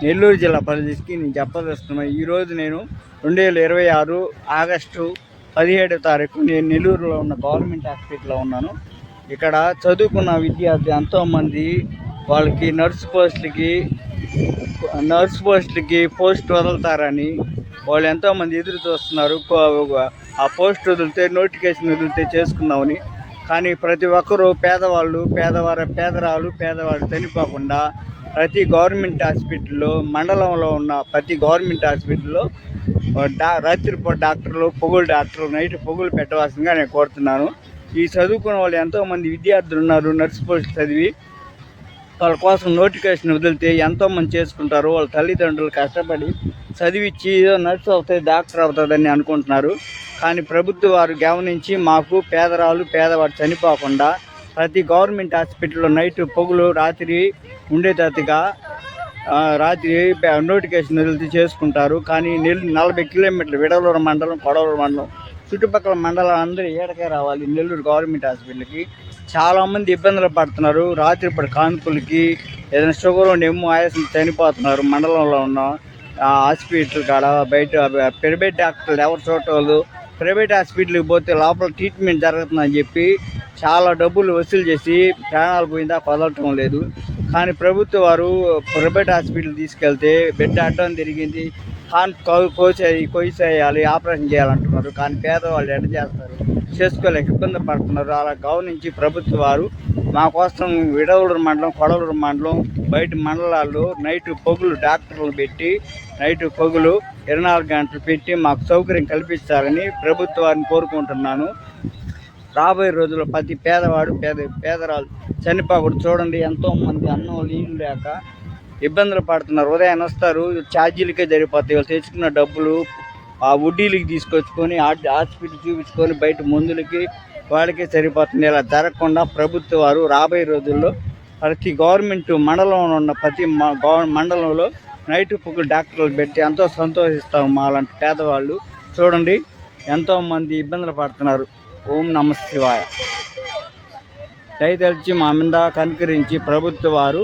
నెల్లూరు జిల్లా పరిధికి నేను చెప్పదలుచుకున్నాను. ఈరోజు నేను 2026 ఆగస్టు 17వ తారీఖు నేను నెల్లూరులో ఉన్న గవర్నమెంట్ హాస్పిటల్లో ఉన్నాను. ఇక్కడ చదువుకున్న విద్యార్థి ఎంతోమంది వాళ్ళకి నర్సు పోస్టులకి పోస్ట్ వదులుతారని వాళ్ళు ఎంతోమంది ఎదురు చూస్తున్నారు. ఆ పోస్ట్ వదిలితే నోటిఫికేషన్ వదిలితే చేసుకుందామని. కానీ ప్రతి ఒక్కరూ పేదవాళ్ళు చనిపోకుండా ప్రతి గవర్నమెంట్ హాస్పిటల్లో మండలంలో ఉన్న ప్రతి గవర్నమెంట్ హాస్పిటల్లో రాత్రిపూట డాక్టర్లు నైట్ పొగులు పెట్టవలసిందిగా నేను కోరుతున్నాను. ఈ చదువుకున్న వాళ్ళు ఎంతోమంది విద్యార్థులు ఉన్నారు. నర్సు పోస్ట్ చదివి వాళ్ళ కోసం నోటిఫికేషన్ వదిలితే ఎంతోమంది చేసుకుంటారు. వాళ్ళ తల్లిదండ్రులు కష్టపడి చదివించి ఏదో నర్సు అవుతుంది డాక్టర్ అవుతుందని అనుకుంటున్నారు. కానీ ప్రభుత్వ వారు గమనించి మాకు పేదవాడు చనిపోకుండా ప్రతి గవర్నమెంట్ హాస్పిటల్లో నైట్ పొగులు రాత్రి ఉండేటట్టుగా నోటిఫికేషన్ వదిలితే చేసుకుంటారు. కానీ 40 కిలోమీటర్లు విడవలూరు మండలం, కొడవలూరు మండలం చుట్టుపక్కల మండలం అందరూ ఏడకే రావాలి నెల్లూరు గవర్నమెంట్ హాస్పిటల్కి. చాలామంది ఇబ్బందులు పడుతున్నారు. రాత్రిపూట కాన్పులకి ఏదైనా షుగర్ నెమ్ము ఆయాసం చనిపోతున్నారు. మండలంలో ఉన్న హాస్పిటల్ కాడ బయట ప్రైవేట్ డాక్టర్లు ఎవరు చూడటోళ్ళు. ప్రైవేట్ హాస్పిటల్కి పోతే లోపల ట్రీట్మెంట్ జరుగుతుందని చెప్పి చాలా డబ్బులు వసూలు చేసి ప్రాణాలు పోయిందా వదలటం లేదు. కానీ ప్రభుత్వ వారు ప్రైవేట్ హాస్పిటల్ తీసుకెళ్తే బెడ్ అడ్డం తిరిగింది, కోసేయాలి, ఆపరేషన్ చేయాలంటున్నారు. కానీ పేదవాళ్ళు ఎట్ట చేస్తారు, చేసుకోలేక ఇబ్బంది పడుతున్నారు. అలా గమనించి ప్రభుత్వ వారు మా కోసం విడవలూరు మండలం, కొడవలూరు మండలం బయట మండలాల్లో నైట్ పొగులు డాక్టర్లు పెట్టి నైట్ పొగులు 24 గంటలు పెట్టి మాకు సౌకర్యం కల్పించాలని ప్రభుత్వాన్ని కోరుకుంటున్నాను. రాబోయే రోజుల్లో ప్రతి పేదరాలు చనిపోకూడదు. చూడండి, ఎంతోమంది అన్నం నీళ్ళు లేక ఇబ్బందులు పడుతున్నారు. ఉదయాన్నే వస్తారు, ఛార్జీలకే సరిపోతాయి. వాళ్ళు తెచ్చుకున్న డబ్బులు ఆ వడ్డీలకి తీసుకొచ్చుకొని హాస్పిటల్ చూపించుకొని బయట మందులకి వాళ్ళకే సరిపోతుంది. ఇలా జరగకుండా ప్రభుత్వ వారు రాబోయే రోజుల్లో ప్రతి గవర్నమెంట్ మండలంలో ఉన్న ప్రతి మండలంలో నైట్ పొగులు డాక్టర్లు పెట్టి ఎంతో సంతోషిస్తాము. మాలాంటి పేదవాళ్ళు చూడండి ఎంతోమంది ఇబ్బందులు పడుతున్నారు. ఓం నమః శివాయ. దయతలిచి మా మీద కనికరించి ప్రభుత్వ వారు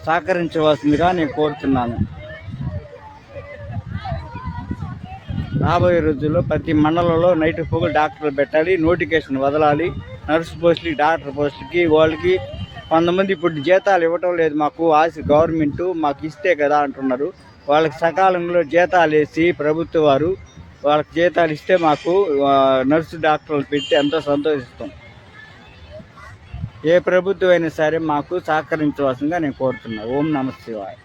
సహకరించవలసిందిగా నేను కోరుతున్నాను. రాబోయే రోజుల్లో ప్రతి మండలంలో నైట్ పొగులు డాక్టర్లు పెట్టాలి, నోటిఫికేషన్ వదలాలి. నర్సు పోస్టులకి, డాక్టర్ పోస్టులకి వాళ్ళకి కొంతమంది ఇప్పుడు జీతాలు ఇవ్వటం లేదు. మాకు గవర్నమెంట్ మాకు ఇస్తే కదా అంటున్నారు. వాళ్ళకి సకాలంలో జీతాలు వేసి ప్రభుత్వ వారు వాళ్ళకి జీతాలు ఇస్తే మాకు నర్సు డాక్టర్లు పెట్టి ఎంతో సంతోషిస్తాం. ఏ ప్రభుత్వం అయినా సరే మాకు సహకరించవలసిందిగా నేను కోరుతున్నాను. ఓం నమః శివాయ.